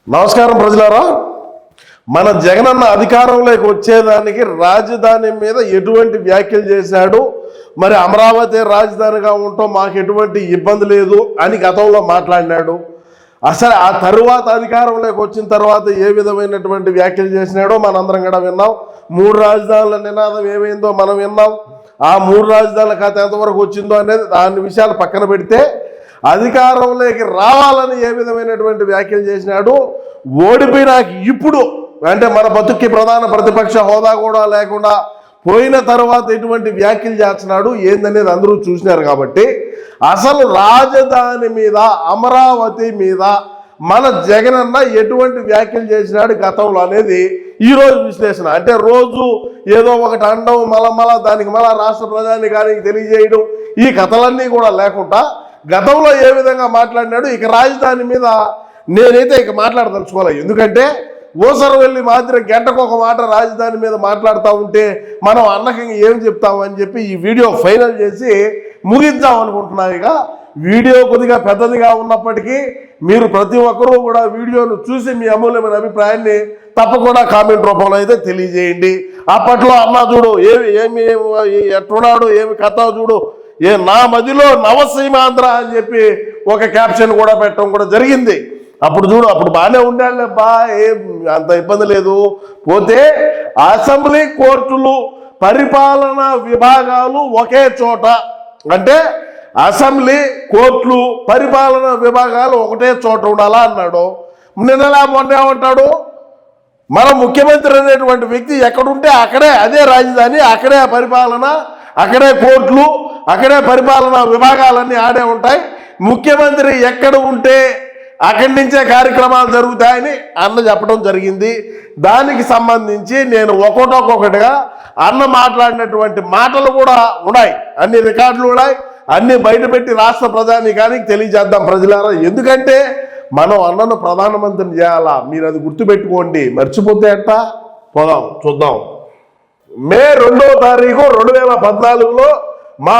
నమస్కారం ప్రజలారా. మన జగనన్న అధికారంలోకి వచ్చేదానికి రాజధాని మీద ఎటువంటి వ్యాఖ్యలు చేశాడు, మరి అమరావతి రాజధానిగా ఉంటాం మాకు ఎటువంటి ఇబ్బంది లేదు అని గతంలో మాట్లాడినాడు. అసలు ఆ తరువాత అధికారంలోకి వచ్చిన తర్వాత ఏ విధమైనటువంటి వ్యాఖ్యలు చేసినాడో మనందరం కూడా విన్నాం. 3 రాజధానుల నినాదం ఏమైందో మనం విన్నాం. ఆ 3 రాజధానుల కథ ఎంతవరకు వచ్చిందో అనేది దాని విషయాలు పక్కన పెడితే అధికారంలోకి రావాలని ఏ విధమైనటువంటి వ్యాఖ్యలు చేసినాడు. ఓడిపోయినాక ఇప్పుడు అంటే మన బతుక్కి ప్రధాన ప్రతిపక్ష హోదా కూడా లేకుండా పోయిన తర్వాత ఎటువంటి వ్యాఖ్యలు చేస్తున్నాడు ఏందనేది అందరూ చూసినారు. కాబట్టి అసలు రాజధాని మీద అమరావతి మీద మన జగనన్న ఎటువంటి వ్యాఖ్యలు చేసినాడు గతంలో అనేది ఈరోజు విశ్లేషణ. అంటే రోజు ఏదో ఒకటి అనడం మళ్ళా దానికి మళ్ళా రాష్ట్ర ప్రజానికానికి తెలియజేయడం ఈ కథలన్నీ కూడా లేకుండా గతంలో ఏ విధంగా మాట్లాడినాడు. ఇక రాజధాని మీద నేనైతే ఇక మాట్లాడదలుచుకోవాలి. ఎందుకంటే ఓసరం వెళ్ళి మాత్రం గంటకు ఒక మాట రాజధాని మీద మాట్లాడుతూ ఉంటే మనం అన్నకి ఏం చెప్తామని చెప్పి ఈ వీడియో ఫైనల్ చేసి ముగిద్దాం అనుకుంటున్నాం. ఇక వీడియో కొద్దిగా పెద్దదిగా ఉన్నప్పటికీ మీరు ప్రతి ఒక్కరూ కూడా వీడియోను చూసి మీ అమూల్యమైన అభిప్రాయాన్ని తప్పకుండా కామెంట్ రూపంలో అయితే తెలియజేయండి. అప్పట్లో అన్న చూడు ఏమి ఎట్టున్నాడు ఏమి కథ చూడు నా మధ్యలో నవసీమాంధ్ర అని చెప్పి ఒక క్యాప్షన్ కూడా పెట్టడం కూడా జరిగింది. అప్పుడు చూడు అప్పుడు బాగానే ఉండాలి ఏం అంత ఇబ్బంది లేదు. పోతే అసెంబ్లీ కోర్టులు పరిపాలనా విభాగాలు ఒకే చోట అంటే అసెంబ్లీ కోర్టులు పరిపాలనా విభాగాలు ఒకటే చోట ఉండాలా అన్నాడు. నిన్నలా మొన్న ఏమంటాడు, మన ముఖ్యమంత్రి అనేటువంటి వ్యక్తి ఎక్కడుంటే అక్కడే అదే రాజధాని, అక్కడే పరిపాలన, అక్కడే కోర్టులు, అక్కడే పరిపాలనా విభాగాలన్నీ ఆడే ఉంటాయి. ముఖ్యమంత్రి ఎక్కడ ఉంటే అక్కడి నుంచే కార్యక్రమాలు జరుగుతాయని అన్న చెప్పడం జరిగింది. దానికి సంబంధించి నేను ఒక్కొక్కటిగా అన్న మాట్లాడినటువంటి మాటలు కూడా ఉన్నాయి, అన్ని రికార్డులు ఉన్నాయి, అన్ని బయటపెట్టి రాష్ట్ర ప్రజానీకానికి తెలియజేద్దాం ప్రజలారా. ఎందుకంటే మనం అన్నను ప్రధానమంత్రిని చేయాలా, మీరు అది గుర్తుపెట్టుకోండి. మర్చిపోతే ఎట్టా పోదాం చూద్దాం. మే 2వ తారీఖు 2014లో మా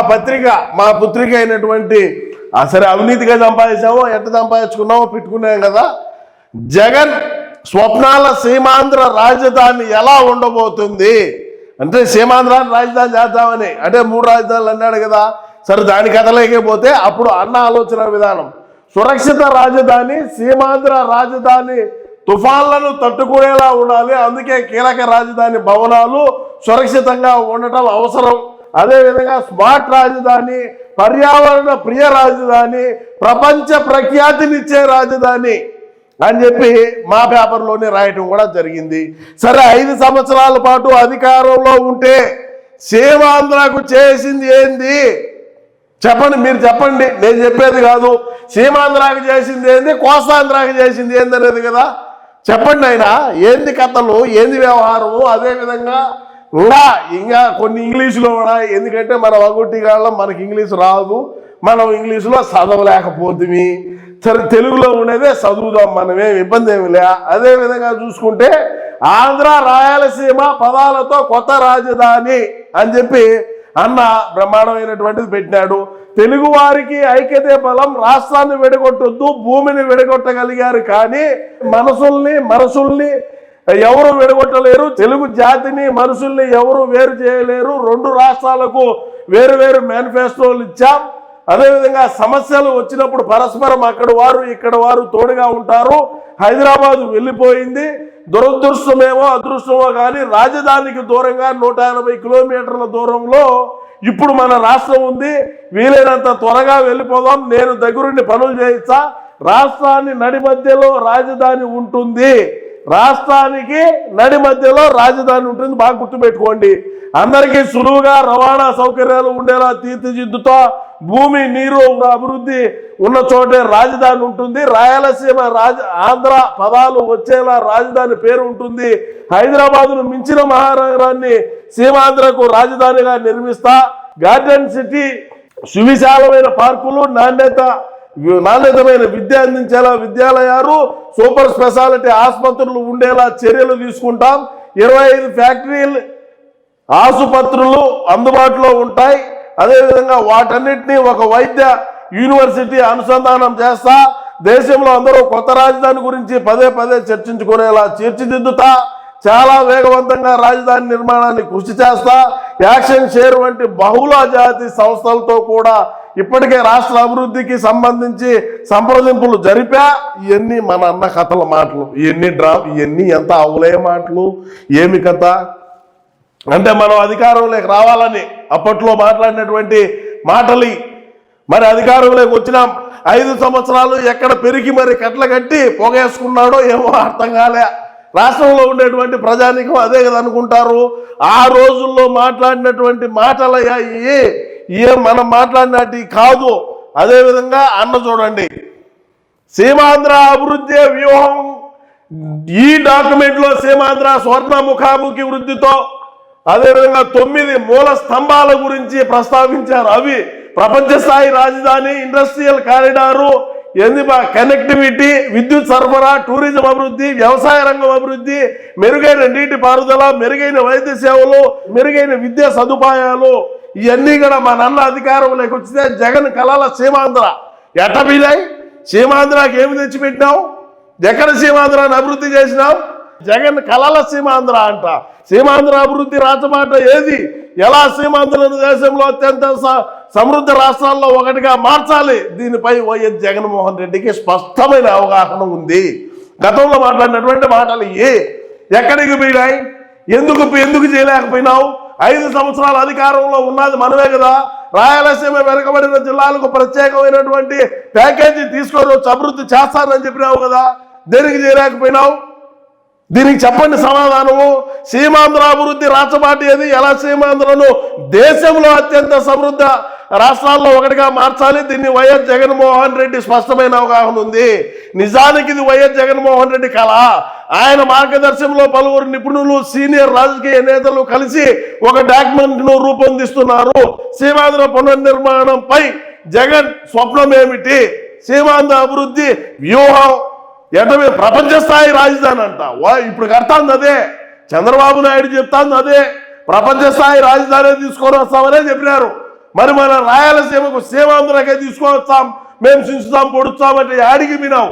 పుత్రిక అయినటువంటి సరే అవినీతిగా సంపాదించామో ఎట్ట సంపాదించుకున్నామో పెట్టుకున్నాం కదా. జగన్ స్వప్నాల సీమాంధ్ర రాజధాని ఎలా ఉండబోతుంది అంటే సీమాంధ్రాన్ని రాజధాని చేద్దామని అంటే 3 రాజధానులు అన్నాడు కదా. సరే దాని కథలేకపోతే అప్పుడు అన్న ఆలోచన విధానం సురక్షిత రాజధాని సీమాంధ్ర రాజధాని తుఫాన్లను తట్టుకునేలా ఉండాలి. అందుకే కీలక రాజధాని భవనాలు సురక్షితంగా ఉండటం అవసరం. అదేవిధంగా స్మార్ట్ రాజధాని, పర్యావరణ ప్రియ రాజధాని, ప్రపంచ ప్రఖ్యాతినిచ్చే రాజధాని అని చెప్పి మా పేపర్లోనే రాయటం కూడా జరిగింది. సరే 5 సంవత్సరాల పాటు అధికారంలో ఉంటే సీమాంధ్రకు చేసింది ఏంది చెప్పండి, మీరు చెప్పండి, నేను చెప్పేది కాదు. సీమాంధ్రాకి చేసింది ఏంది, కోస్తాంధ్రాకి చేసింది ఏంది అనేది కదా. చెప్పండి ఆయన ఏంది కథలు, ఏంది వ్యవహారము. అదేవిధంగా ఇంకా కొన్ని ఇంగ్లీషులో కూడా, ఎందుకంటే మన వగుట్టిగాళ్ళం మనకి ఇంగ్లీష్ రాదు, మనం ఇంగ్లీషులో చదవలేకపోతుంది. సరే తెలుగులో ఉండేదే చదువుదాం, మనమేం ఇబ్బంది ఏమి లే. అదేవిధంగా చూసుకుంటే ఆంధ్ర రాయలసీమ పదాలతో కొత్త రాజధాని అని చెప్పి అన్న బ్రహ్మాండమైనటువంటిది పెట్టినాడు. తెలుగు వారికి ఐక్యతే బలం, రాష్ట్రాన్ని విడగొట్టొద్దు, భూమిని విడగొట్టగలిగారు కానీ మనసుల్ని ఎవరు విడగొట్టలేరు, తెలుగు జాతిని మనుషుల్ని ఎవరు వేరు చేయలేరు. 2 రాష్ట్రాలకు వేరు మేనిఫెస్టోలు ఇచ్చాం. అదేవిధంగా సమస్యలు వచ్చినప్పుడు పరస్పరం అక్కడ వారు ఇక్కడ వారు తోడుగా ఉంటారు. హైదరాబాద్ వెళ్ళిపోయింది, దురదృష్టమేమో అదృష్టమో కానీ రాజధానికి దూరంగా 180 కిలోమీటర్ల దూరంలో ఇప్పుడు మన రాష్ట్రం ఉంది. వీలైనంత త్వరగా వెళ్ళిపోదాం, నేను దగ్గరుండి పనులు చేయిస్తా. రాష్ట్రాన్ని నడి మధ్యలో రాజధాని ఉంటుంది, రాష్ట్రానికి నడి మధ్యలో రాజధాని ఉంటుంది. బాగా గుర్తుపెట్టుకోండి. అందరికీ సులువుగా రవాణా సౌకర్యాలు ఉండేలా తీర్చిదిద్దుతో భూమి నీరు అభివృద్ధి ఉన్న చోటే రాజధాని ఉంటుంది. రాయలసీమ ఆంధ్ర పదాలు వచ్చేలా రాజధాని పేరు ఉంటుంది. హైదరాబాదును మించిన మహానగరాన్ని సీమాంధ్రకు రాజధానిగా నిర్మిస్తా. గార్డెన్ సిటీ, సువిశాలమైన పార్కులు, నాణ్యతమైన విద్య అందించేలా విద్యాలయాలు, సూపర్ స్పెషాలిటీ ఆసుపత్రులు ఉండేలా చర్యలు తీసుకుంటాం. 25 ఫ్యాక్టరీలు ఆసుపత్రులు అందుబాటులో ఉంటాయి. అదేవిధంగా వాటన్నిటినీ ఒక వైద్య యూనివర్సిటీ అనుసంధానం చేస్తా. దేశంలో అందరూ కొత్త రాజధాని గురించి పదే పదే చర్చించుకునేలా తీర్చిదిద్దుతా, చాలా వేగవంతంగా రాజధాని నిర్మాణాన్ని కృషి చేస్తా, యాక్షన్ షేర్ వంటి బహుళ జాతి సంస్థలతో కూడా ఇప్పటికే రాష్ట్ర అభివృద్ధికి సంబంధించి సంప్రదింపులు జరిపా. ఇవన్నీ మన అన్న కథల మాటలు, ఇవన్నీ ఎంత అవులే మాటలు, ఏమి కథ అంటే మనం అధికారంలోకి రావాలని అప్పట్లో మాట్లాడినటువంటి మాటలు. మరి అధికారంలోకి వచ్చినాం, 5 సంవత్సరాలు ఎక్కడ పెరిగి మరి కట్ల కట్టి పొగేసుకున్నాడో ఏమో అర్థం కాలే. రాష్ట్రంలో ఉండేటువంటి ప్రజానికం అదే కదా అనుకుంటారు. ఆ రోజుల్లో మాట్లాడినటువంటి మాటలయ్యా మనం మాట్లాడినట్టు కాదు. అదేవిధంగా అన్న చూడండి, సీమాంధ్ర అభివృద్ధి వ్యూహం, ఈ డాక్యుమెంట్లో సీమాంధ్ర స్వర్ణ ముఖాముఖి వృద్ధితో అదేవిధంగా 9 మూల స్తంభాల గురించి ప్రస్తావించారు. అవి ప్రపంచ స్థాయి రాజధాని, ఇండస్ట్రియల్ కారిడారు, కనెక్టివిటీ, విద్యుత్ సరఫరా, టూరిజం అభివృద్ధి, వ్యవసాయ రంగం అభివృద్ధి, మెరుగైన నీటి పారుదల, మెరుగైన వైద్య సేవలు, మెరుగైన విద్యా సదుపాయాలు, ఇవన్నీ కూడా మా నాన్న అధికారంలోకి వచ్చితే జగన్ కళల సీమాంధ్ర ఎట్ట బీలాయి. సీమాంధ్రకి ఏమి తెచ్చిపెట్టినావు? ఎక్కడ సీమాంధ్రాన్ని అభివృద్ధి చేసినావు? జగన్ కళల సీమాంధ్ర అంట. సీమాంధ్ర అభివృద్ధి రాచమాట ఏది? ఎలా సీమాంధ్రను దేశంలో అత్యంత సమృద్ధ రాష్ట్రాల్లో ఒకటిగా మార్చాలి? దీనిపై వైఎస్ జగన్మోహన్ రెడ్డికి స్పష్టమైన అవగాహన ఉంది. గతంలో మాట్లాడినటువంటి మాటలు ఎక్కడికి పోయినాయి? ఎందుకు చేయలేకపోయినావు? 5 సంవత్సరాల అధికారంలో ఉన్నది మనమే కదా. రాయలసీమ వెనుకబడిన జిల్లాలకు ప్రత్యేకమైనటువంటి ప్యాకేజీ తీసుకొని వచ్చి అభివృద్ధి చేస్తానని చెప్పినావు కదా, దేనికి చేయలేకపోయినావు? దీనికి చెప్పండి సమాధానము. సీమాంధ్ర అభివృద్ధి రాచబాటి ఏది? ఎలా సీమాంధ్రను దేశంలో అత్యంత సమృద్ధ రాష్ట్రాల్లో ఒకటిగా మార్చాలి? దీన్ని వైఎస్ జగన్మోహన్ రెడ్డి స్పష్టమైన అవగాహన ఉంది. నిజానికి ఇది వైఎస్ జగన్మోహన్ రెడ్డి కళ. ఆయన మార్గదర్శనంలో పలువురు నిపుణులు, సీనియర్ రాజకీయ నేతలు కలిసి ఒక డాక్యుమెంట్ను రూపొందిస్తున్నారు. సీమాంధ్ర పునర్నిర్మాణంపై జగన్ స్వప్నం ఏమిటి? సీమాంధ్ర అభివృద్ధి వ్యూహం ఎటమే ప్రపంచ స్థాయి రాజధాని అంట. ఇప్పుడు కడతాంది అదే, చంద్రబాబు నాయుడు చెప్తాంది అదే, ప్రపంచ స్థాయి రాజధాని తీసుకొని వస్తామనే చెప్పినారు. మరి మన రాయలసీమకు సీమాంధ్రకే తీసుకొని వస్తాం, మేము చించుతాం, పొడుస్తామంటే యాడికి వినాం?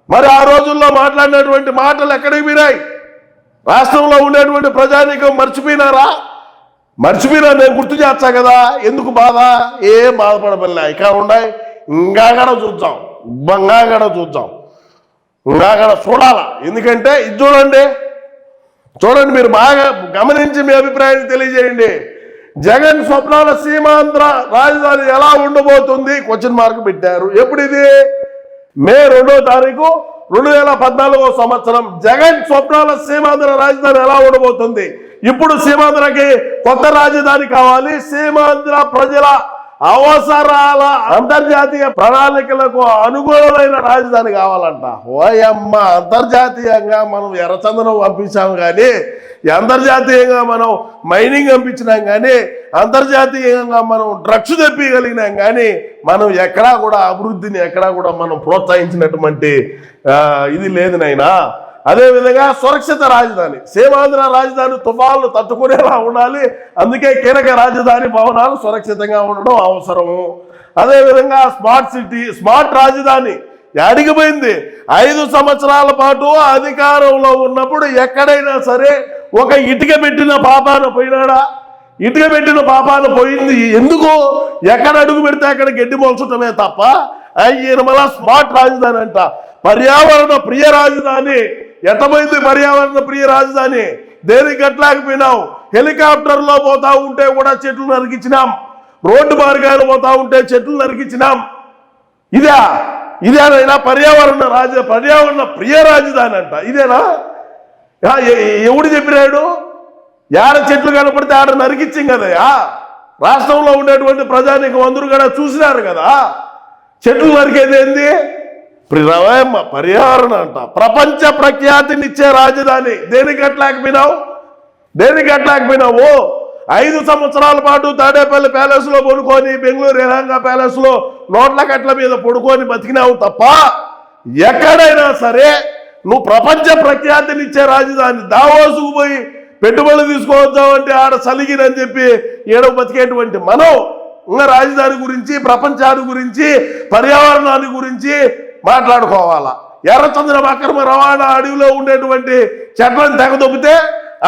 మరి ఆ రోజుల్లో మాట్లాడినటువంటి మాటలు ఎక్కడికి వినాయి? రాష్ట్రంలో ఉండేటువంటి ప్రజానీకం మర్చిపోయినారా? మర్చిపోయినా నేను గుర్తు చేస్తా కదా. ఎందుకు బాధ? ఏం బాధపడబల్లా, ఇక ఉన్నాయి ఇంకా చూద్దాం, బంగా చూద్దాం, ఇంకా చూడాల. ఎందుకంటే ఇది చూడండి, మీరు బాగా గమనించి మీ అభిప్రాయాన్ని తెలియజేయండి. జగన్ స్వప్నాల సీమాంధ్ర రాజధాని ఎలా ఉండబోతుంది? క్వశ్చన్ మార్క్ పెట్టారు. ఎప్పుడు ఇది? మే 2వ తారీఖు 2014 సంవత్సరం. జగన్ స్వప్నాల సీమాంధ్ర రాజధాని ఎలా ఉండబోతుంది? ఇప్పుడు సీమాంధ్రకి కొత్త రాజధాని కావాలి. సీమాంధ్ర ప్రజల అవసరాల అంతర్జాతీయ ప్రణాళికలకు అనుగుణమైన రాజధాని కావాలంట. ఓయమ్మ, అంతర్జాతీయంగా మనం ఎర్రచందనం పంపించాము కానీ, అంతర్జాతీయంగా మనం మైనింగ్ పంపించినాం కానీ, అంతర్జాతీయంగా మనం డ్రగ్స్ తెప్పిగలిగినాం కానీ, మనం ఎక్కడా కూడా అభివృద్ధిని ఎక్కడా కూడా మనం ప్రోత్సహించినటువంటి ఇది లేదు నైనా. అదేవిధంగా సురక్షిత రాజధాని, సీమాంధ్ర రాజధాని తుఫాన్లు తట్టుకునేలా ఉండాలి. అందుకే కీలక రాజధాని భవనాలు సురక్షితంగా ఉండడం అవసరము. అదేవిధంగా స్మార్ట్ సిటీ, స్మార్ట్ రాజధాని అడిగిపోయింది. 5 సంవత్సరాల పాటు అధికారంలో ఉన్నప్పుడు ఎక్కడైనా సరే ఒక ఇటుక పెట్టిన పాపాన పోయినాడా? ఇటుక పెట్టిన పాపాన పోయింది ఎందుకు? ఎక్కడ అడుగు పెడితే అక్కడ గడ్డి మొలచటమే తప్ప. ఈయన మళ్ళా స్మార్ట్ రాజధాని అంట. పర్యావరణ ప్రియ రాజధాని ఎట్టపోయింది? పర్యావరణ ప్రియ రాజధాని దేనికి కట్టలేకపోయినావు? హెలికాప్టర్లో పోతా ఉంటే కూడా చెట్లు నరికించినాం, రోడ్డు మార్గాలు పోతా ఉంటే చెట్లు నరికించినాం. ఇదేనైనా పర్యావరణ ప్రియ రాజధాని అంట? ఇదేనా? ఎవడు చెప్పినాడు? ఏడ చెట్లు కనపడితే ఆడ నరికించాం కదయా. రాష్ట్రంలో ఉండేటువంటి ప్రజానీకం అందరూ కూడా చూసినారు కదా. చెట్లు నరికేది ఏంది? పర్యావరణ అంట. ప్రపంచ ప్రఖ్యాతినిచ్చే రాజధాని దేనికి కట్టలేకపోయినావు? 5 సంవత్సరాల పాటు తాడేపల్లి ప్యాలెస్ లో పడుకొని, బెంగళూరు ఎలాంగా ప్యాలెస్ లో నోట్ల కట్ల మీద పడుకొని బతికినావు తప్ప ఎక్కడైనా సరే నువ్వు ప్రపంచ ప్రఖ్యాతినిచ్చే రాజధాని దావోసుకు పోయి పెట్టుబడులు తీసుకోవద్దామంటే ఆడ సలిగినని చెప్పి ఏడవ బతికేటువంటి మనం ఇంకా రాజధాని గురించి, ప్రపంచాన్ని గురించి, పర్యావరణాన్ని గురించి మాట్లాడుకోవాలా. ఎర్రచంద్రం అక్రమ రవాణా అడవిలో ఉండేటువంటి చెట్లను తెగదొబ్బితే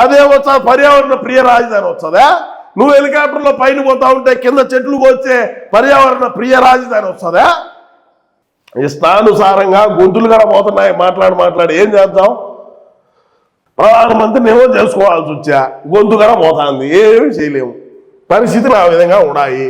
అదే వచ్చా పర్యావరణ ప్రియ రాజధాని వస్తుందా? నువ్వు హెలికాప్టర్లో పైన పోతా ఉంటే కింద చెట్లు వచ్చే పర్యావరణ ప్రియ రాజధాని వస్తుందా? ఇష్టానుసారంగా గొంతులు కూడా పోతున్నాయి. మాట్లాడి ఏం చేద్దాం? ప్రధానమంత్రిని ఏమో చేసుకోవాల్సి వచ్చా, గొంతు కూడా పోతుంది, ఏమీ చేయలేము. పరిస్థితులు ఆ విధంగా ఉన్నాయి.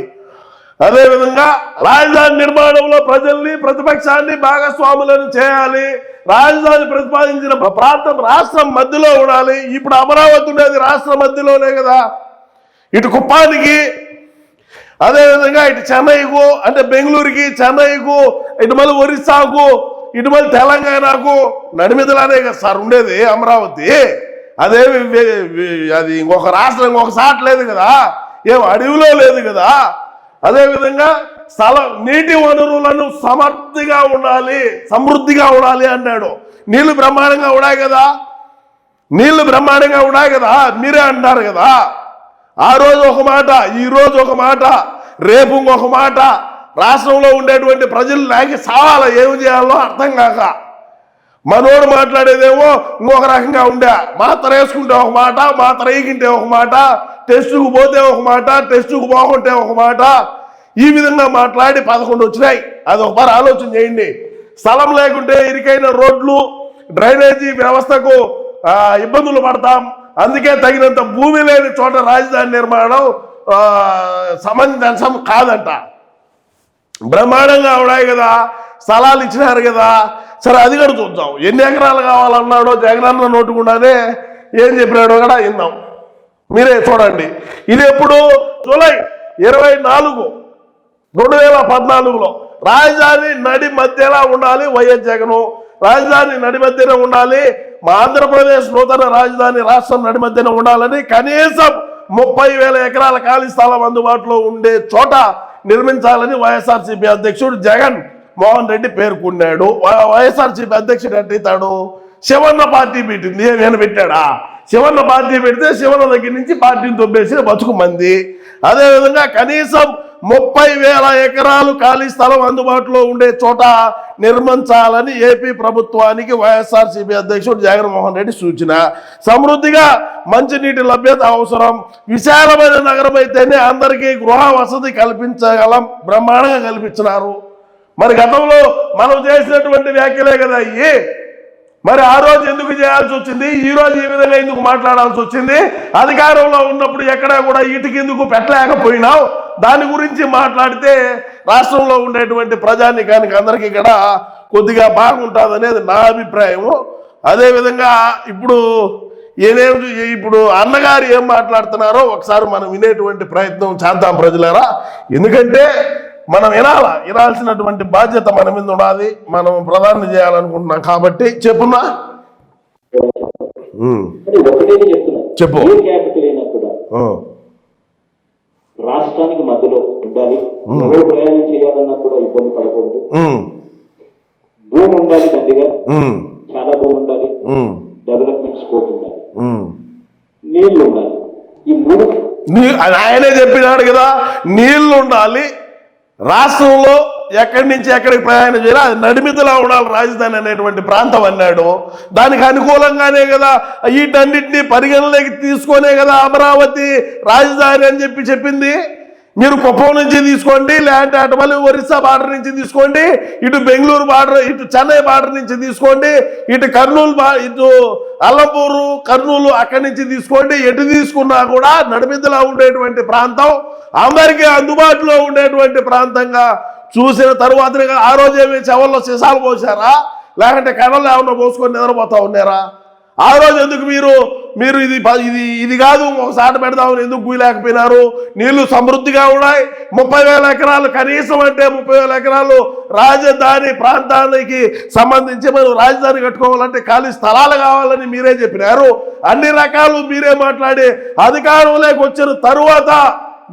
అదేవిధంగా రాజధాని నిర్మాణంలో ప్రజల్ని ప్రతిపక్షాన్ని భాగస్వాములను చేయాలి. రాజధాని ప్రతిపాదించిన ప్రాంతం రాష్ట్రం మధ్యలో ఉండాలి. ఇప్పుడు అమరావతి ఉండేది రాష్ట్ర మధ్యలోనే కదా. ఇటు కుప్పానికి, అదేవిధంగా ఇటు చెన్నైకు, అంటే బెంగళూరుకి, చెన్నైకు, ఇటు మళ్ళీ ఒరిస్సాకు, ఇటు మళ్ళీ తెలంగాణకు నడిమిదలానే కదా సార్ ఉండేది అమరావతి. అదేమి అది ఇంకొక రాష్ట్రం ఇంకొక సాట లేదు కదా, ఏం అడవిలో లేదు కదా. అదేవిధంగా నీటి వనరులను సమృద్ధిగా ఉండాలి అన్నాడు. నీళ్లు బ్రహ్మాండంగా ఉన్నాయి కదా, మీరే అంటారు కదా. ఆ రోజు ఒక మాట, ఈ రోజు ఒక మాట, రేపు ఇంకొక మాట. రాష్ట్రంలో ఉండేటువంటి ప్రజలు లాగి సావాల, ఏమి చేయాలో అర్థం కాక మనోడు మాట్లాడేదేమో ఇంకొక రకంగా ఉండే. మాత్ర వేసుకుంటే ఒక మాట, మాత్ర వేయకుంటే ఒక మాట, టెస్టుకు పోతే ఒక మాట, టెస్టుకు పోకుంటే ఒక మాట. ఈ విధంగా మాట్లాడి 11 వచ్చినాయి. అది ఒకసారి ఆలోచన చేయండి. స్థలం లేకుంటే ఇరికైన రోడ్లు, డ్రైనేజీ వ్యవస్థకు ఇబ్బందులు పడతాం. అందుకే తగినంత భూమి లేని చోట రాజధాని నిర్మాణం సమంజసం కాదంట. బ్రహ్మాండంగా ఉన్నాయి కదా, స్థలాలు ఇచ్చినారు కదా. సరే, అది కూడా చూద్దాం. ఎన్ని ఎకరాలు కావాలన్నాడో జగనన్న నోటుకుండానే ఏం చెప్పినాడో కూడా విందాం. మీరే చూడండి. ఇది ఎప్పుడు? జూలై 24, 2014లో రాజధాని నడి మధ్యలో ఉండాలి వైఎస్ జగన్. రాజధాని నడి మధ్యన ఉండాలి. మా ఆంధ్రప్రదేశ్ నూతన రాజధాని రాష్ట్రం నడి మధ్యన ఉండాలని కనీసం 30,000 ఎకరాల ఖాళీ స్థలం అందుబాటులో ఉండే చోట నిర్మించాలని వైఎస్ఆర్సీపీ అధ్యక్షుడు జగన్ మోహన్ రెడ్డి పేర్కొన్నాడు. వైఎస్ఆర్సీపీ అధ్యక్షుడు ఎట్టాడు? శివన్న పార్టీ పెట్టింది, నేను పెట్టాడా? శివన్న పార్టీ పెడితే శివన్న దగ్గర నుంచి పార్టీని తొబ్బేసి బతుకు మంది. అదేవిధంగా కనీసం 30,000 ఎకరాలు ఖాళీ స్థలం అందుబాటులో ఉండే చోట నిర్మించాలని ఏపీ ప్రభుత్వానికి వైఎస్ఆర్సీపీ అధ్యక్షుడు జగన్మోహన్ రెడ్డి సూచన. సమృద్ధిగా మంచినీటి లభ్యత అవసరం. విశాలమైన నగరం అయితేనే అందరికీ గృహ వసతి కల్పించగలం. బ్రహ్మాండంగా కల్పించినారు. మరి గతంలో మనం చేసినటువంటి వ్యాఖ్యలే కదా అయ్యి. మరి ఆ రోజు ఎందుకు చేయాల్సి వచ్చింది? ఈ రోజు ఈ విధంగా ఎందుకు మాట్లాడాల్సి వచ్చింది? అధికారంలో ఉన్నప్పుడు ఎక్కడా కూడా ఇటుకెందుకు పెట్టలేకపోయినావు? దాని గురించి మాట్లాడితే రాష్ట్రంలో ఉండేటువంటి ప్రజానికానికి అందరికీ కూడా కొద్దిగా బాగుంటుంది అనేది నా అభిప్రాయము. అదేవిధంగా ఇప్పుడు అన్నగారు ఏం మాట్లాడుతున్నారో ఒకసారి మనం వినేటువంటి ప్రయత్నం చేద్దాం ప్రజలారా. ఎందుకంటే మనం వినాల్సినటువంటి బాధ్యత మన మీద ఉన్నది. మనం ప్రధానం చేయాలనుకుంటున్నాం కాబట్టి చెప్పున్నా. చెప్పు. రాష్ట్రానికి మధ్యలో ఉండాలి. ప్రయాణం చేయాలన్నా కూడా ఇబ్బంది పడకూడదు. భూమి ఉండాలి, దండిగా చాలా భూమి ఉండాలి, డెవలప్మెంట్ స్కోప్ ఉండాలి, నీళ్లు ఉండాలి. ఈ 3 ఆయనే చెప్పినాడు కదా, నీళ్లు ఉండాలి. రాష్ట్రంలో ఎక్కడి నుంచి ఎక్కడికి ప్రయాణం చేయాలి, అది నడిమిదిలా ఉండాలి రాజధాని అనేటువంటి ప్రాంతం అన్నాడు. దానికి అనుకూలంగానే కదా వీటన్నిటిని పరిగణలోకి తీసుకొనే కదా అమరావతి రాజధాని అని చెప్పింది. మీరు కుప్పం నుంచి తీసుకోండి, లేదంటే అటు మళ్ళీ ఒరిస్సా బార్డర్ నుంచి తీసుకోండి, ఇటు బెంగళూరు బార్డర్, ఇటు చెన్నై బార్డర్ నుంచి తీసుకోండి, ఇటు కర్నూలు, ఇటు అల్లంపూరు, కర్నూలు అక్కడి నుంచి తీసుకోండి. ఎటు తీసుకున్నా కూడా నడిమిదిలా ఉండేటువంటి ప్రాంతం, అందరికీ అందుబాటులో ఉండేటువంటి ప్రాంతంగా చూసిన తరువాతనే ఆ రోజు ఏమి చెవల్లో సీసాలు పోసారా, లేకంటే కళ్ళలో ఏమన్నా పోసుకొని నిద్రపోతా ఉన్నారా? ఆ రోజు ఎందుకు మీరు ఇది కాదు ఒకసారి పెడదామని ఎందుకు కూయలేకపోయినారు? నీళ్లు సమృద్ధిగా ఉన్నాయి. 30,000 ఎకరాలు కనీసం, అంటే 30,000 ఎకరాలు రాజధాని ప్రాంతానికి సంబంధించి మనం రాజధాని కట్టుకోవాలంటే ఖాళీ స్థలాలు కావాలని మీరే చెప్పినారు. అన్ని రకాలు మీరే మాట్లాడి అధికారంలోకి వచ్చిన తరువాత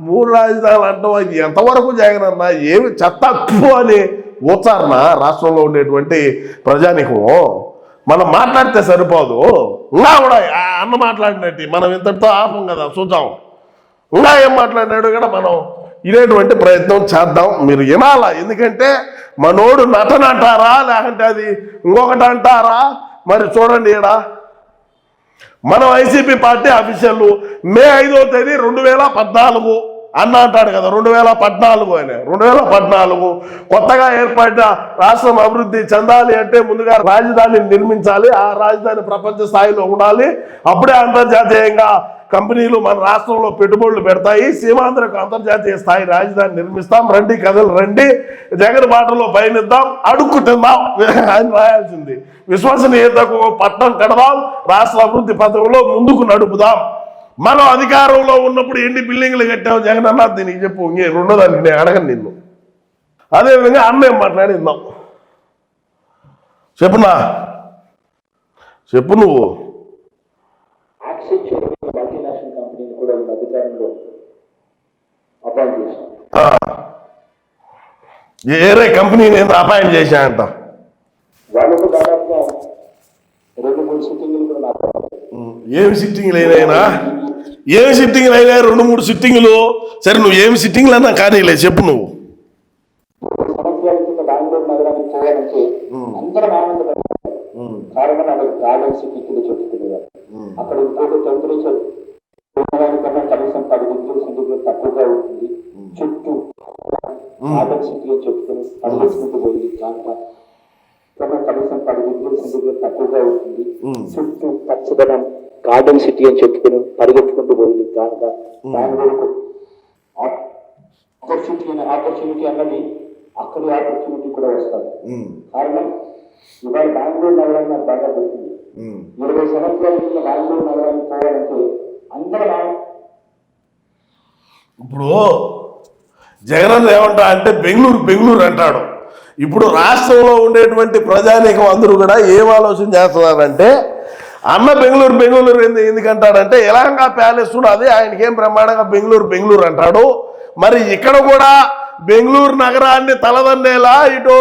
3 రాజధానులు అంటాం. ఇది ఎంతవరకు జగనన్నా ఏమి చెత్త అని ఓచారణ రాష్ట్రంలో ఉండేటువంటి ప్రజానికము. మనం మాట్లాడితే సరిపోదు. ఇంకా కూడా అన్న మాట్లాడినట్టు మనం ఇంతటితో ఆపం కదా, చూద్దాం. ఇంకా ఏం మాట్లాడినాడు కూడా మనం ఇనేటువంటి ప్రయత్నం చేద్దాం. మీరు వినాలా, ఎందుకంటే మనోడు నటన అంటారా లేకంటే అది ఇంకొకటి అంటారా? మరి చూడండి, ఈడ మన వైసీపీ పార్టీ అఫీషియల్ మే 5వ తేదీ 2014 అన్న అంటాడు కదా, 2014 అని. 2014 కొత్తగా ఏర్పడిన రాష్ట్రం అభివృద్ధి చెందాలి అంటే ముందుగా రాజధానిని నిర్మించాలి, ఆ రాజధాని ప్రపంచ స్థాయిలో ఉండాలి, అప్పుడే అంతర్జాతీయంగా కంపెనీలు మన రాష్ట్రంలో పెట్టుబడులు పెడతాయి, సీమాంధ్రకు అంతర్జాతీయ స్థాయి రాజధాని నిర్మిస్తాం, రండి కథలు రండి, జగన్ బాటలో పయనిద్దాం, అడుక్కు తిందాం అని రాయాల్సింది. విశ్వసనీయతకు పట్టం కడదాం, రాష్ట్ర అభివృద్ధి పథకంలో ముందుకు నడుపుదాం. మనం అధికారంలో ఉన్నప్పుడు ఎన్ని బిల్డింగ్లు కట్టావు జగన్ అన్న, దీనికి చెప్పు. ఇంకే రెండోదాన్ని నేను అడగను నిన్ను. అదేవిధంగా అన్నేం మాట్లాడిందాం, చెప్పునా, చెప్పు నువ్వు. మల్టీనేషనల్ కంపెనీని కూడా అధికారంలో అపాయింట్ చేశాను. ఏరే కంపెనీ నేను అపాయింట్ చేశానంట. వాళ్ళకు దాదాపుగా 2-3 సిట్టింగ్లు కూడా నాకు. ఏమి సిట్టింగ్లు అయినాయినా? ఏమి సిట్టింగ్లు అయినాయి? 2-3 సిట్టింగ్లు. సరే నువ్వు ఏమి సిట్టింగ్లు అన్నా కానీ చెప్పు నువ్వు. సంవత్సరాల కింద బెంగళూరు నగరానికి చేయాలంటే అందరం ఆనందపడ్డారు. కారణం అక్కడ గార్డెన్ సిటీ కింద చెప్పుకునేవారు. అక్కడ ఇంకోటి టెంపరేచర్ కన్నా కనీసం 10 డిగ్రీల సెంటీగ్రేడ్ తక్కువగా ఉంటుంది. చుట్టూ గార్డెన్ సిటీ అని చెప్పుకుని పరిగెత్తుకుంటూ పోయింది కనుక కనీసం 10 డిగ్రీల సెంటీగ్రేడ్ తక్కువగా ఉంటుంది. చుట్టూ పచ్చదనం గార్డెన్ సిటీ అని చెప్పుకుని పరిగెత్తుకుంటూ పోయింది కనుక బెంగళూరుకు ఆపర్చునిటీ అన్నది అక్కడి ఆపర్చునిటీ కూడా వస్తుంది. కారణం ఇవాళ బెంగళూరు నగరాన్ని నాకు బాగా దొరికింది. 20 సంవత్సరాల కింద బెంగళూరు నగరాన్ని పోవాలంటే అందరం ఇప్పుడు జగన్ ఏమంటా అంటే బెంగళూరు అంటాడు. ఇప్పుడు రాష్ట్రంలో ఉండేటువంటి ప్రజానీకం అందరూ కూడా ఏం ఆలోచన చేస్తున్నారంటే, అన్న బెంగళూరు ఎందుకంటాడంటే ఎలాంగా ప్యాలెస్ కూడా అదే ఆయనకేం బ్రహ్మాండంగా బెంగళూరు అంటాడు. మరి ఇక్కడ కూడా బెంగళూరు నగరాన్ని తలదన్నేలా, ఇటు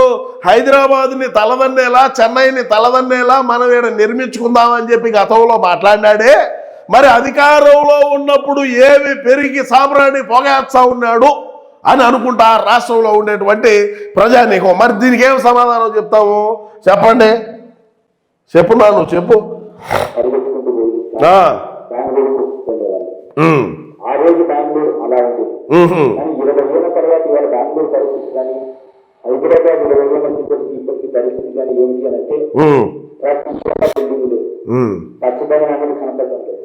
హైదరాబాద్ని తలదన్నేలా, చెన్నైని తలదన్నేలా మనం ఇక్కడ నిర్మించుకుందామని చెప్పి గతంలో మాట్లాడినాడే. మరి అధికారంలో ఉన్నప్పుడు ఏమి పెరిగి సామ్రాణి పొగేస్తా ఉన్నాడు అని అనుకుంటా రాష్ట్రంలో ఉండేటువంటి ప్రజానీకం. మరి దీనికి ఏం సమాధానం చెప్తాము? చెప్పండి, చెప్పున్నా, నువ్వు చెప్పు. ఆ రోజు బెంగళూరు అలా ఉంటుంది. 20 ఏళ్ల తర్వాత ఇవాళ బెంగళూరు పరిస్థితి కానీ, హైదరాబాద్ 20 ఏళ్ల ఇప్పటికీ పరిస్థితి కానీ ఏమిటి అని అంటే, బిల్డింగులు పచ్చదనం అనేది కనపడడం లేదు.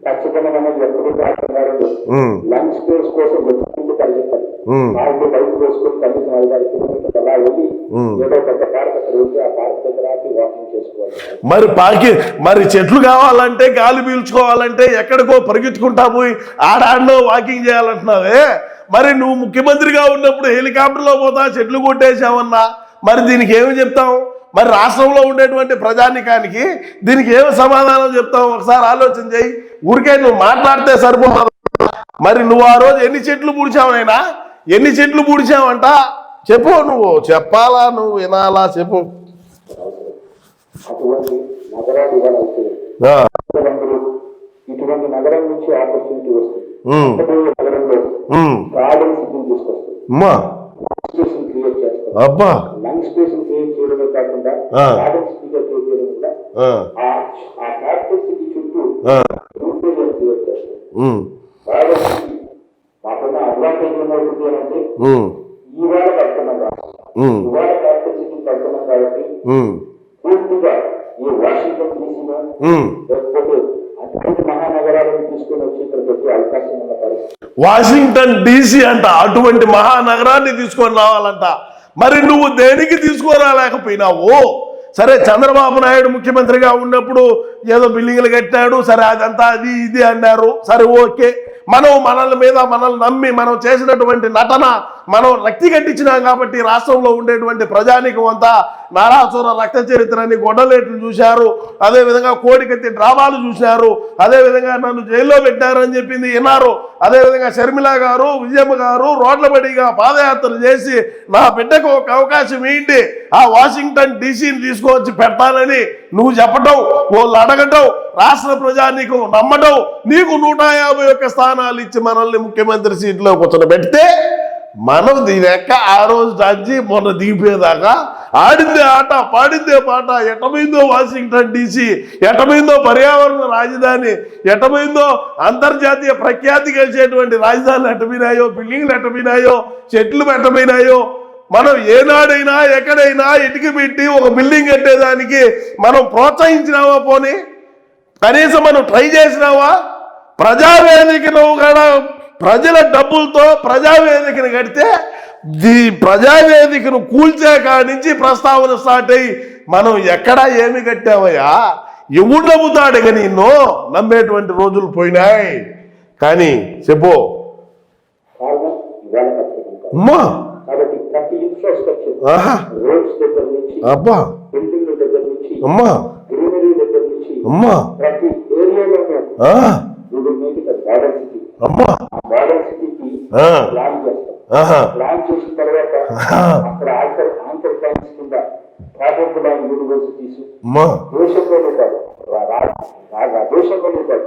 పచ్చదనం అనేది ఎప్పుడు కాకుండా లంచ్ స్పేస్ కోసం వెతుకుంటూ పరిగెత్తాలి. వాళ్ళు బయటకు వేసుకొని కనీసం 5-6 కిలోమీటర్లు అలా వెళ్ళి ఏదో పెద్ద పార్క్ అక్కడ ఉంటే ఆ పార్క్ దగ్గర వాకింగ్ చేసుకోవాలి. మరి చెట్లు కావాలంటే, గాలి పీల్చుకోవాలంటే ఎక్కడికో పరిగెత్తుకుంటా పోయి ఆడాడలో వాకింగ్ చేయాలంటున్నావే. మరి నువ్వు ముఖ్యమంత్రిగా ఉన్నప్పుడు హెలికాప్టర్లో పోతా చెట్లు కొట్టేసావన్నా, మరి దీనికి ఏమి చెప్తాం? మరి రాష్ట్రంలో ఉండేటువంటి ప్రజానికానికి దీనికి ఏమి సమాధానం చెప్తాం? ఒకసారి ఆలోచన చేయి. ఊరికే నువ్వు మాట్లాడితే సరిపోతుంది. మరి నువ్వు ఆ రోజు ఎన్ని చెట్లు పూడ్చావనైనా, ఎన్ని చెట్లు పూడ్చావంట చెప్పు. నువ్వు చెప్పాలా, నువ్వు వినాలా, చెప్పు. అటువంటి నగరాలు ఇటువంటి నగరం నుంచి ఆపర్చునిటీ వస్తుంది. నగరంలో గార్డెన్ సిటీ తీసుకొస్తుంది, క్రియేట్ చేస్తారు. లంగ్ స్పేస్ క్రియేట్ చేయడమే కాకుండా గార్డెన్ సిటీగా క్రియేట్ చేయడం కూడా ఆ క్యాపిటల్ సిటీ చుట్టూ రూట్ ఏరియా క్రియేట్ చేస్తారు. గార్డెన్ సిటీ మాకున్న అడ్వాంటేజ్ ఏమవుతుంది అని అంటే, ఇవాళ కడుతున్నాం కాబట్టి, ఇవాళ క్యాపిటల్ సిటీ కడుతున్నాం కాబట్టి పూర్తిగా ఈ వాషింగ్టన్ డీసీలో లేకపోతే అటువంటి మహానగరాలను తీసుకుని వచ్చి ఇక్కడ పెట్టే అవకాశం ఉన్న పరిస్థితి. వాషింగ్టన్ డీసీ అంట, అటువంటి మహానగరాన్ని తీసుకొని రావాలంట. మరి నువ్వు దేనికి తీసుకురాలేకపోయినావు? సరే, చంద్రబాబు నాయుడు ముఖ్యమంత్రిగా ఉన్నప్పుడు ఏదో బిల్డింగ్లు కట్టాడు, సరే అదంతా అది ఇది అన్నారు, సరే ఓకే. మనల్ని నమ్మి మనం చేసినటువంటి నటన మనం రక్తి కట్టించినాం కాబట్టి రాష్ట్రంలో ఉండేటువంటి ప్రజానీకం అంతా నారాసుర రక్త చరిత్రని గొడ్డలేట్లు చూశారు, అదేవిధంగా కోడికత్తి డ్రామాలు చూశారు, అదేవిధంగా నన్ను జైల్లో పెట్టారని చెప్పింది విన్నారు, అదేవిధంగా షర్మిల గారు, విజయమ్మ గారు రోడ్ల బడిగా పాదయాత్రలు చేసి నా బిడ్డకు ఒక అవకాశం ఏంటి, ఆ వాషింగ్టన్ డీసీని తీసుకువచ్చి పెడతానని నువ్వు చెప్పటం, వాళ్ళు అడగటం, రాష్ట్ర ప్రజానీకం నమ్మడం, నీకు 151 స్థానాలు ఇచ్చి మనల్ని ముఖ్యమంత్రి సీట్లో కూర్చొని మనం దీని ఎక్క ఆ రోజు నుంచి మొన్న దిగిపోయేదాకా ఆడిందే ఆట పాడిందే పాట, ఎటమైందో వాషింగ్టన్ DC, ఎటమైందో పర్యావరణ రాజధాని, ఎటమైందో అంతర్జాతీయ ప్రఖ్యాతి కలిసేటువంటి రాజధానులు ఎటమైనాయో, బిల్డింగ్లు ఎటమైనాయో, చెట్లు ఎటమైనాయో. మనం ఏనాడైనా ఎక్కడైనా ఇటుక పెట్టి ఒక బిల్డింగ్ కట్టేదానికి మనం ప్రోత్సహించినావా? పోనీ కనీసం మనం ట్రై చేసినావా? ప్రజావేదికను కూడా ప్రజల డబ్బులతో ప్రజావేదికను కడితే ప్రజావేదికను కూల్చే కాడి నుంచి ప్రస్తావన స్టార్ట్ అయ్యి మనం ఎక్కడా ఏమి కట్టావయ్యా? ఎవడు నమ్ముతాడు? ఇక నిన్ను నమ్మేటువంటి రోజులు పోయినాయి. కానీ చెప్పు అమ్మా. అబ్బా అమ్మా అమ్మా అమ్మా ప్లాన్ చేసిన తర్వాత అక్కడ ఆంకర్ ప్లాన్స్ కింద టాప్ యూనివర్సిటీస్ దేశంలోనే కాదు, దేశంలోనే కాదు,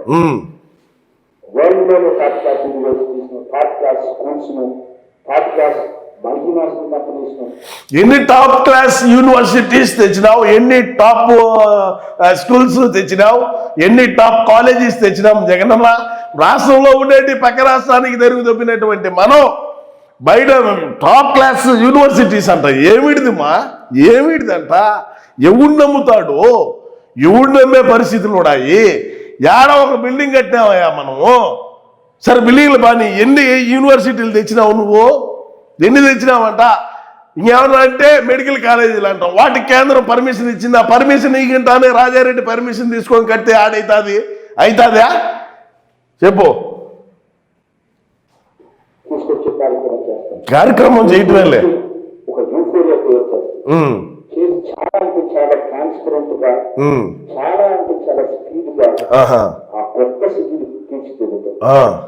వరల్డ్ లోనే top class universities, top class schools, top class multinational companies. ఎన్ని టాప్ క్లాస్ యూనివర్సిటీస్ తెచ్చినావు, ఎన్ని టాప్ స్కూల్స్ తెచ్చినావు, ఎన్ని టాప్ కాలేజెస్ తెచ్చినావు జగనన్న. రాష్ట్రంలో ఉండేటి పక్క రాష్ట్రానికి తెరుగు తప్పినటువంటి మనం బయట టాప్ క్లాస్ యూనివర్సిటీస్ అంట. ఏమిటిదిమా? ఏమిటిదంట? ఎవడు నమ్ముతాడు? ఎవడు నమ్మే పరిస్థితులు ఉన్నాయి? ఏడ ఒక బిల్డింగ్ కట్టినావయ్యా మనము. సరే బిల్డింగ్లు బాని ఎన్ని యూనివర్సిటీలు తెచ్చినావు నువ్వు? ఎన్ని తెచ్చినావంట? ఇంకేమన్నా అంటే మెడికల్ కాలేజీలు అంటాం, వాటికి కేంద్రం పర్మిషన్ ఇచ్చింది. ఆ పర్మిషన్ ఇయ్యంటానే రాజారెడ్డి పర్మిషన్ తీసుకొని కడితే ఆడైతుంది? అవుతుందా చెప్పు? కార్యక్రమం చేయటమేలే. ఒక యూఫోరియా చేసి చాలా అంటే చాలా ట్రాన్స్పరెంట్ గా, చాలా అంటే చాలా స్పీడ్ గా ఆ కొత్త సిటీని తీర్చిదిద్దుతాం.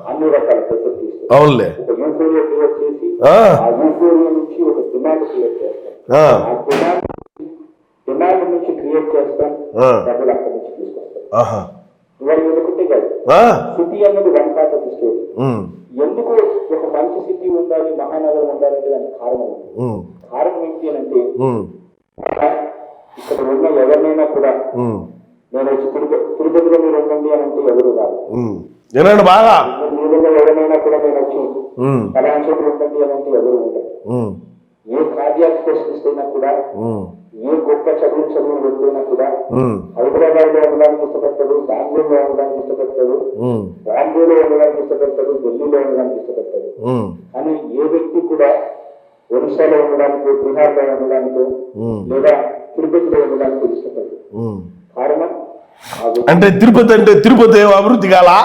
అన్ని రకాల ఫెసిలిటీస్ అవునులే. ఒక యూఫోరియా క్రియేట్ చేసి ఆ యూఫోరియా నుంచి ఒక డిమాండ్ క్రియేట్ చేస్తాం. ఆ డిమాండ్ నుంచి క్రియేట్ చేస్తాం, డబ్బులు అక్కడి నుంచి తీసుకొస్తాం. ఇవాళ ఎందుకుంటే కాదు, సిటీ అనేది one part of the story. ఎందుకు ఒక మంచి సిటీ ఉండాలి, మహానగరం ఉండాలంటే దానికి కారణం ఉంది. కారణం ఏంటి అని అంటే, ఇక్కడ ఉన్న ఎవరినైనా కూడా నేను వచ్చి తిరుపతిలో మీరు ఉండండి అని అంటే ఎవరు రాదు. బాగా ఎవరైనా కూడా నేను వచ్చి కళాంశంలో ఉండండి అని అంటే ఎవరు ఉండదు. ఏ కార్డియాక్ స్పెషలిస్ట్ అయినా కూడా, ఏ గొప్ప చదువులు వ్యక్తైనా కూడా హైదరాబాద్ లో ఉండడానికి ఇష్టపడతాడు, బెంగళూరులో ఉండడానికి ఇష్టపడతాడు, బాంబేలో ఉండడానికి ఇష్టపడతాడు, ఢిల్లీలో ఉండడానికి ఇష్టపడతాడు. కానీ ఏ వ్యక్తి కూడా ఒరిస్సాలో ఉండడానికి, బీహార్లో ఉండడానికి, లేదా తిరుపతిలో ఉండడానికి ఇష్టపడదు. కారణం అంటే తిరుపతి అభివృద్ధి కాలా?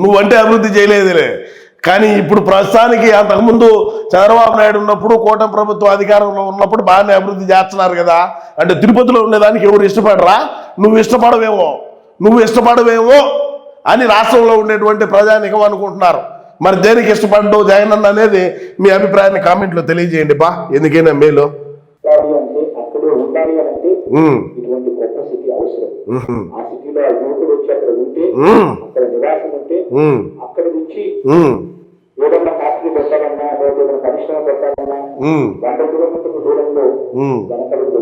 నువ్వంటే అభివృద్ధి చేయలేదులే. కానీ ఇప్పుడు ప్రస్తుతానికి అంతకుముందు చంద్రబాబు నాయుడు ఉన్నప్పుడు, కూటమి ప్రభుత్వం అధికారంలో ఉన్నప్పుడు బాగానే అభివృద్ధి చేస్తున్నారు కదా. అంటే తిరుపతిలో ఉండేదానికి ఎవరు ఇష్టపడరా? నువ్వు ఇష్టపడవేమో అని రాష్ట్రంలో ఉండేటువంటి ప్రజానికం అనుకుంటున్నారు. మరి దేనికి ఇష్టపడ్డావు జగనన్న అనేది మీ అభిప్రాయాన్ని కామెంట్లో తెలియజేయండి బా, ఎందుకైనా మేలు. అక్కడే ఉండాలి అంటే ఇటువంటి గొప్ప సిటీ అవసరం. ఆ సిటీలో ఆ యువకుడు వచ్చి అక్కడ ఉంటే, అక్కడ నివాసం ఉంటే, అక్కడ నుంచి ఏదన్నా ఫ్యాక్టరీ పెట్టాలన్నా, లేదా ఏదైనా పరిశ్రమ పెట్టాలన్నా 100 కిలోమీటర్ల దూరంలో వెనకబడి.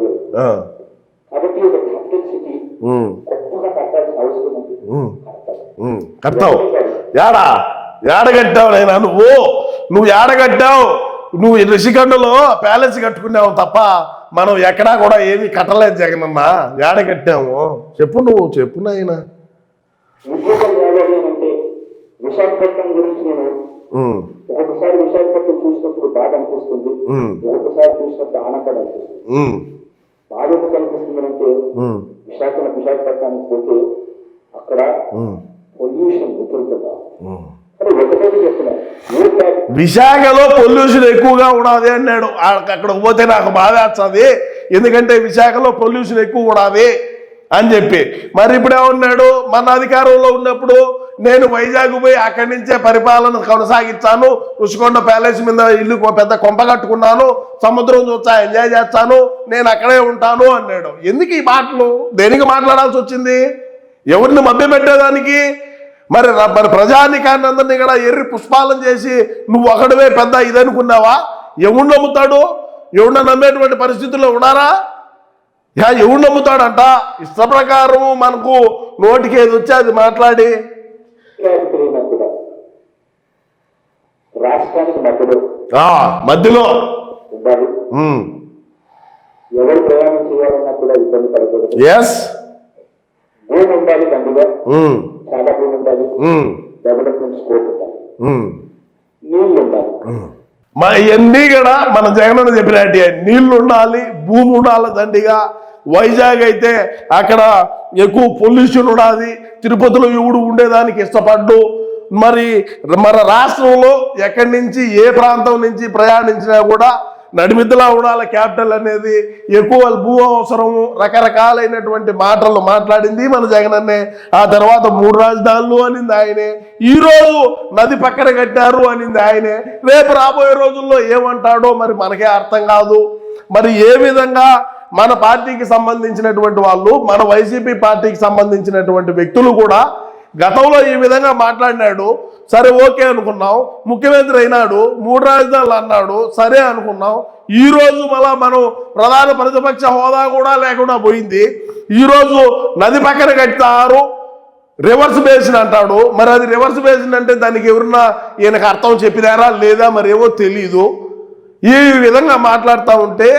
కాబట్టి ఒక క్యాపిటల్ సిటీ గొప్పగా కట్టాల్సిన అవసరం ఉంది. కట్టావు ఏడగట్టావు నైనా? నువ్వు ఏడగట్టావు? నువ్వు రిషికొండలో ప్యాలెస్ కట్టుకున్నావు తప్ప మనం ఎక్కడా కూడా ఏమీ కట్టలేదు జగనన్న. ఏడగట్టాము చెప్పు నాయన. ఉద్యోగం కావాలి అంటే విశాఖపట్నం గురించి నేను ఒకసారి విశాఖపట్నం చూసినప్పుడు బాధ అనిపిస్తుంది, ఒకసారి చూసినప్పుడు ఆనందం అనిపిస్తుంది. బాధ ఎందుకు అనిపిస్తుంది అంటే, విశాఖపట్నానికి పోతే అక్కడ పొల్యూషన్ విపరీతంగా. విశాఖలో పొల్యూషన్ ఎక్కువగా ఉన్నది అన్నాడు. అక్కడ పోతే నాకు బాధ వస్తుంది, ఎందుకంటే విశాఖలో పొల్యూషన్ ఎక్కువ ఉన్నది అని చెప్పి. మరి ఇప్పుడేమన్నాడు? మన అధికారంలో ఉన్నప్పుడు నేను వైజాగ్ పోయి అక్కడి నుంచే పరిపాలన కొనసాగించాను, రుషికొండ ప్యాలెస్ మీద ఇల్లు పెద్ద కొంప కట్టుకున్నాను, సముద్రం చూస్తా ఎంజాయ్ చేస్తాను, నేను అక్కడే ఉంటాను అన్నాడు. ఎందుకు ఈ మాటలు? దేనికి మాట్లాడాల్సి వచ్చింది? ఎవరిని మభ్యపెట్టేదానికి? మరి మరి ప్రజానికాన్ని అందరినీ కూడా ఎర్రి పుష్పాలను చేసి నువ్వు ఒకడవే పెద్ద ఇదనుకున్నావా? ఎవడు నమ్ముతాడు? ఎవడ నమ్మేటువంటి పరిస్థితుల్లో ఉన్నారా? ఎవడు నమ్ముతాడంట? ఇష్ట ప్రకారం మనకు నోటికి ఏది వచ్చి అది మాట్లాడి రాష్ట్రానికి మధ్యలో ఉండాలి. ఎవరు ప్రయాణం చేయాలన్నా కూడా ఇబ్బంది పడకూడదు. భూమి ఉండాలి, దండిగా చాలా భూమి ఉండాలి, డెవలప్మెంట్ స్కోప్ ఉండాలి, నీళ్లు ఉండాలి. ఇవన్నీ కూడా మన జగనన్న చెప్పినట్టు నీళ్లు ఉండాలి, భూమి ఉండాలి దండిగా. వైజాగ్ అయితే అక్కడ ఎక్కువ పొల్యూషన్ ఉండాలి, తిరుపతిలో ఎవడు ఉండేదానికి ఇష్టపడ్డు. మరి మన రాష్ట్రంలో ఎక్కడి నుంచి ఏ ప్రాంతం నుంచి ప్రయాణించినా కూడా నడిమిద్దలా ఉండాలి క్యాపిటల్ అనేది. ఎక్కువ భూ అవసరము, రకరకాలైనటువంటి మాటలు మాట్లాడింది మన జగనన్నే. ఆ తర్వాత 3 రాజధానులు అనింది ఆయనే. ఈరోజు నది పక్కన కట్టారు అనింది ఆయనే. రేపు రాబోయే రోజుల్లో ఏమంటాడో మరి మనకే అర్థం కాదు. మరి ఏ విధంగా మన పార్టీకి సంబంధించినటువంటి వాళ్ళు, మన వైసీపీ పార్టీకి సంబంధించినటువంటి వ్యక్తులు కూడా గతంలో ఈ విధంగా మాట్లాడినాడు, సరే ఓకే అనుకున్నాం. ముఖ్యమంత్రి అయినాడు, 3 రాజధానులు అన్నాడు, సరే అనుకున్నాం. ఈరోజు మళ్ళా మనం ప్రధాన ప్రతిపక్ష హోదా కూడా లేకుండా పోయింది. ఈరోజు నది పక్కన కట్టారు, రివర్స్ బేసిన్ అంటాడు. మరి అది రివర్స్ బేసిన్ అంటే దానికి ఎవరన్నా ఈయనకు అర్థం చెప్పినారా లేదా మరి ఏమో తెలీదు. ఈ విధంగా మాట్లాడుతూ ఉంటే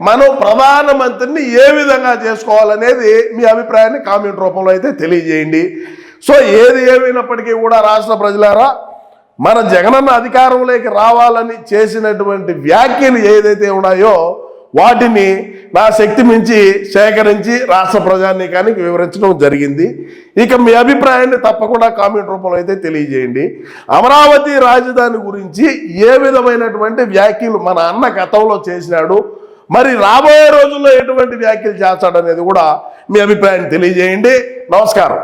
మనం ప్రధానమంత్రిని ఏ విధంగా చేసుకోవాలనేది మీ అభిప్రాయాన్ని కామెంట్ రూపంలో అయితే తెలియజేయండి. సో ఏది ఏమైనప్పటికీ కూడా రాష్ట్ర ప్రజలారా, మన జగనన్న అధికారంలోకి రావాలని చేసినటువంటి వ్యాఖ్యలు ఏదైతే ఉన్నాయో వాటిని నా శక్తి మించి సేకరించి రాష్ట్ర ప్రజానీకానికి వివరించడం జరిగింది. ఇక మీ అభిప్రాయాన్ని తప్పకుండా కామెంట్ రూపంలో అయితే తెలియజేయండి. అమరావతి రాజధాని గురించి ఏ విధమైనటువంటి వ్యాఖ్యలు మన అన్న గతంలో చేసినాడు, మరి రాబోయే రోజుల్లో ఎటువంటి వ్యాఖ్యలు చేస్తాడనేది కూడా మీ అభిప్రాయాన్ని తెలియజేయండి. నమస్కారం.